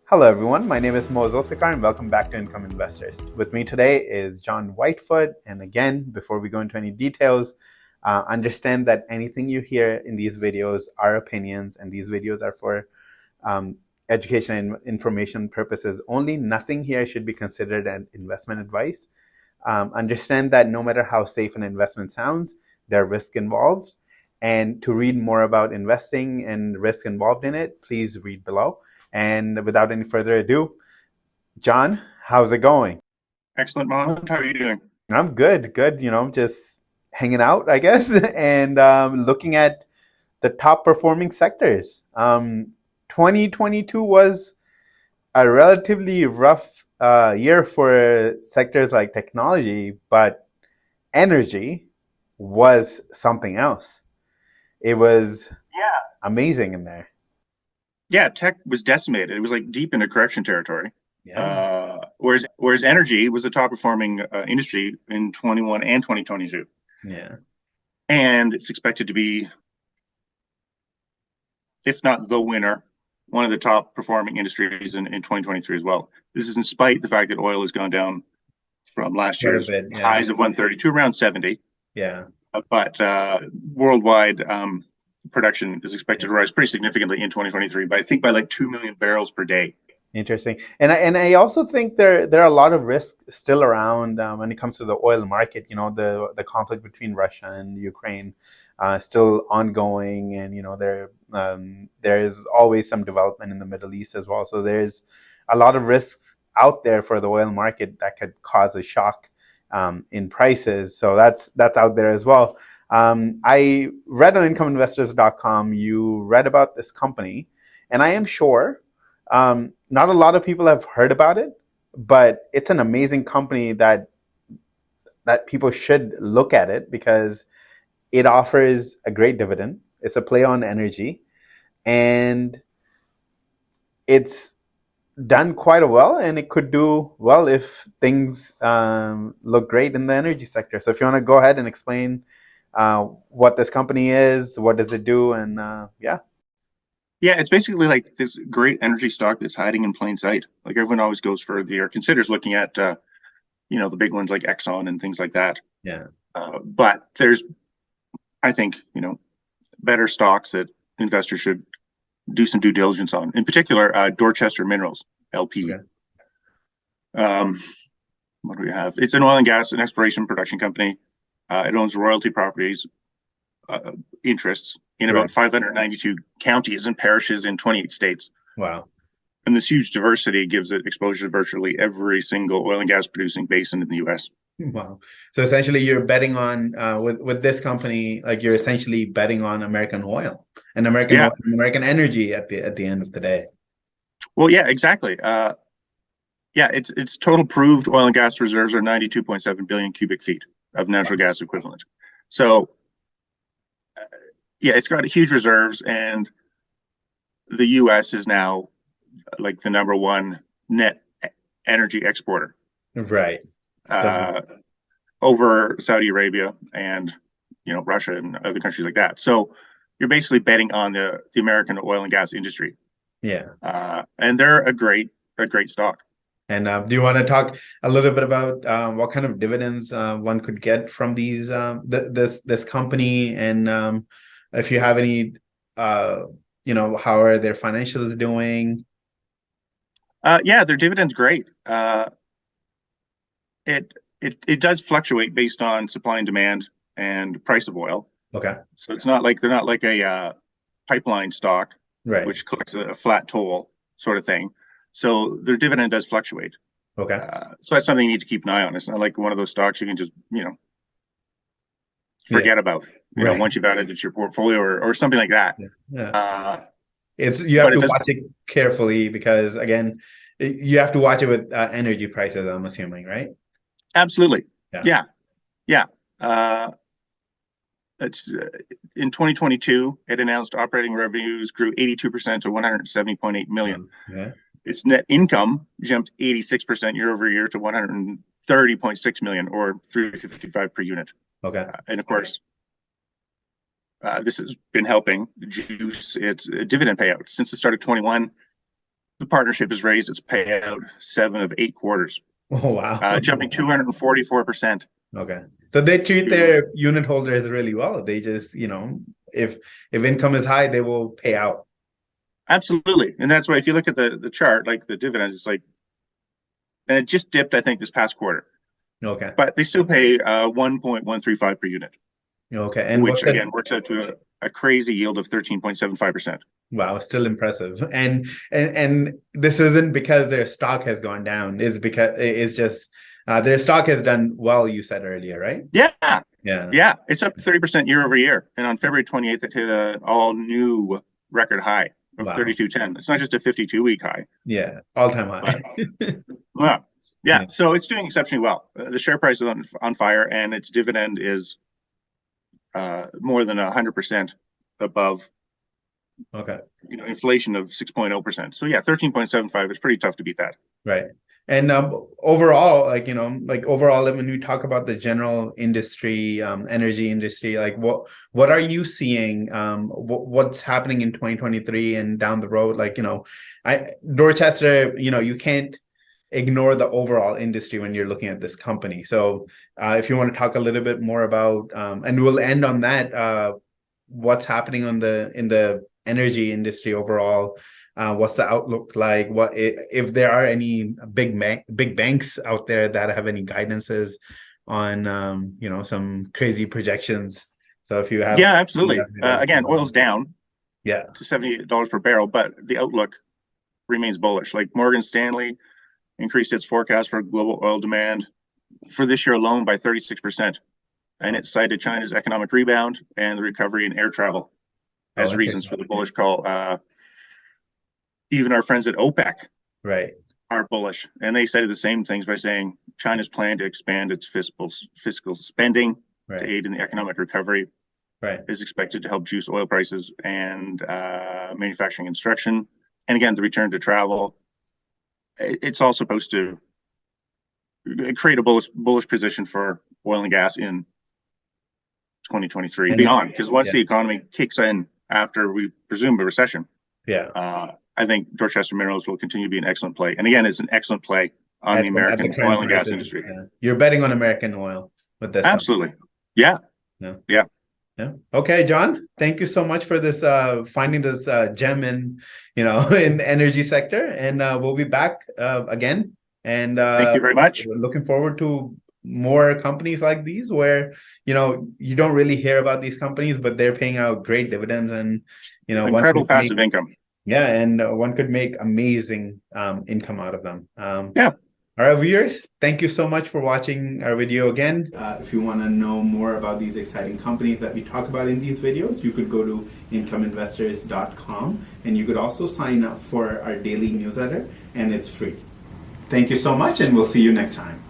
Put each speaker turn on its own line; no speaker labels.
Hello everyone, my name is Mo Zulfikar and welcome back to Income Investors. With me today is John Whitefoot, and again, before we go into any details, understand that anything you hear in these videos are opinions, and these videos are for education and information purposes only. Nothing here should be considered an investment advice. Understand that no matter how safe an investment sounds, there are risks involved. And to read more about investing and risk involved in it, please read below. And without any further ado, John, how's it going?
Excellent, Mohammed. How are you doing?
I'm good, good. Just hanging out, I guess, and looking at the top performing sectors. 2022 was a relatively rough year for sectors like technology, but energy was something else. It was
Yeah.
amazing in there.
Yeah, tech was decimated. It was like deep into correction territory.
Yeah.
Whereas energy was the top performing industry in 21 and 2022,
Yeah.
and it's expected to be, if not the winner, one of the top performing industries in 2023 as well. This is in spite of the fact that oil has gone down from last
Quite a
year's
bit. Yeah.
highs of 130 to around 70.
Yeah.
But worldwide production is expected to rise pretty significantly in 2023, but I think by like 2 million barrels per day.
Interesting. And I also think there are a lot of risks still around when it comes to the oil market. The conflict between Russia and Ukraine still ongoing, and there is always some development in the Middle East as well. So there's a lot of risks out there for the oil market that could cause a shock in prices. So that's out there as well. I read on IncomeInvestors.com, you read about this company, and I am sure not a lot of people have heard about it, but it's an amazing company that people should look at it because it offers a great dividend. It's a play on energy, and it's done quite well, and it could do well if things look great in the energy sector. So if you want to go ahead and explain what this company is, what does it do, and yeah.
Yeah, it's basically like this great energy stock that's hiding in plain sight. Like everyone always goes for or considers looking at, the big ones like Exxon and things like that.
Yeah.
But there's, I think, better stocks that investors should do some due diligence on. In particular, Dorchester Minerals LP.
Okay.
Um, what do we have? It's an oil and gas and exploration production company. It owns royalty properties, interests in
Right.
about 592 counties and parishes in 28 states.
Wow.
And this huge diversity gives it exposure to virtually every single oil and gas producing basin in the US.
Wow. So essentially you're betting on with this company, like you're essentially betting on American oil and
Yeah.
American energy at the end of the day.
Well, yeah, exactly. Yeah, it's total proved oil and gas reserves are 92.7 billion cubic feet of natural gas equivalent. So, yeah, it's got huge reserves, and the U.S. is now like the number one net energy exporter,
Right. So
uh, over Saudi Arabia and Russia and other countries like that. So you're basically betting on the American oil and gas industry,
yeah.
and they're a great stock.
And do you want to talk a little bit about what kind of dividends one could get from these this company, and if you have any, how are their financials doing?
Yeah, their dividend's great. It does fluctuate based on supply and demand and price of oil.
Okay.
So it's not like they're not like a pipeline stock,
Right.
which collects a flat toll sort of thing. So their dividend does fluctuate.
Okay.
So that's something you need to keep an eye on. It's not like one of those stocks you can just
Yeah.
forget about.
Right.
Once you've added it to your portfolio or something like that.
Yeah. Yeah.
Uh,
It's you have
but
to
it does.
watch it carefully because again, you have to watch it with energy prices, I'm assuming, right?
Absolutely.
Yeah.
Yeah. Yeah. Uh, it's in 2022, it announced operating revenues grew 82% to 170.8 million.
Yeah.
Its net income jumped 86% year over year to 130.6 million, or 355 per unit.
Okay.
And of course, this has been helping juice its dividend payout since the start of 21. The partnership has raised its payout 7 of 8 quarters,
Oh, wow.
jumping 244%.
Okay. So they treat
to
their unit holders really well. They just, if income is high, they will pay out.
Absolutely. And that's why if you look at the chart, like the dividends, it's like, and it just dipped, I think, this past quarter,
Okay.
but they still pay 1.135 per unit,
Okay. And
which
what's that?
again works out to a crazy yield of 13.75%.
Wow, still impressive. And this isn't because their stock has gone down. It's because it's just their stock has done well, you said earlier, right?
Yeah.
Yeah.
Yeah. It's up 30% year over year. And on February 28th, it hit an all new record high of
Wow.
32.10. It's not just a 52-week high,
Yeah. All-time high.
but yeah. Yeah.
Yeah.
So it's doing exceptionally well. The share price is on fire, and its dividend is more than 100% above
Okay.
inflation of 6.0%. So yeah, 13.75 is pretty tough to beat that.
Right. And overall, overall, when we talk about the general industry, energy industry, like what are you seeing? What's happening in 2023 and down the road? Dorchester, you can't ignore the overall industry when you're looking at this company. So if you want to talk a little bit more about, and we'll end on that, what's happening in the energy industry overall. What's the outlook like? What if there are any big banks out there that have any guidances on some crazy projections? So if you have,
Yeah, absolutely. Again, oil's
to
down
yeah,
to $78 per barrel, but the outlook remains bullish. Like Morgan Stanley increased its forecast for global oil demand for this year alone by 36%. And it cited China's economic rebound and the recovery in air travel
oh,
as reasons
interesting,
for the bullish call. Even our friends at OPEC
right,
are bullish, and they cited the same things by saying China's plan to expand its fiscal spending to
right,
aid in the economic recovery
right,
is expected to help juice oil prices and manufacturing construction. And again, the return to travel, it's all supposed to create a bullish position for oil and gas in 2023
and
beyond. Because once
yeah,
the economy kicks in after we presume a recession,
yeah.
I think Dorchester Minerals will continue to be an excellent play. And again, it's an excellent play on the
At the
American
current
oil and gas
prices,
industry.
yeah. You're betting on American oil with this one.
Absolutely. Yeah.
Yeah.
Yeah.
Yeah. Okay, John. Thank you so much for this finding this gem in in the energy sector, and we'll be back again. And
Thank you very much.
we're looking forward to more companies like these, where you don't really hear about these companies, but they're paying out great dividends, and one
Incredible
could make
passive income.
yeah, and one could make amazing income out of them.
Yeah.
All right, viewers, thank you so much for watching our video again. If you want to know more about these exciting companies that we talk about in these videos, you could go to incomeinvestors.com, and you could also sign up for our daily newsletter, and it's free. Thank you so much, and we'll see you next time.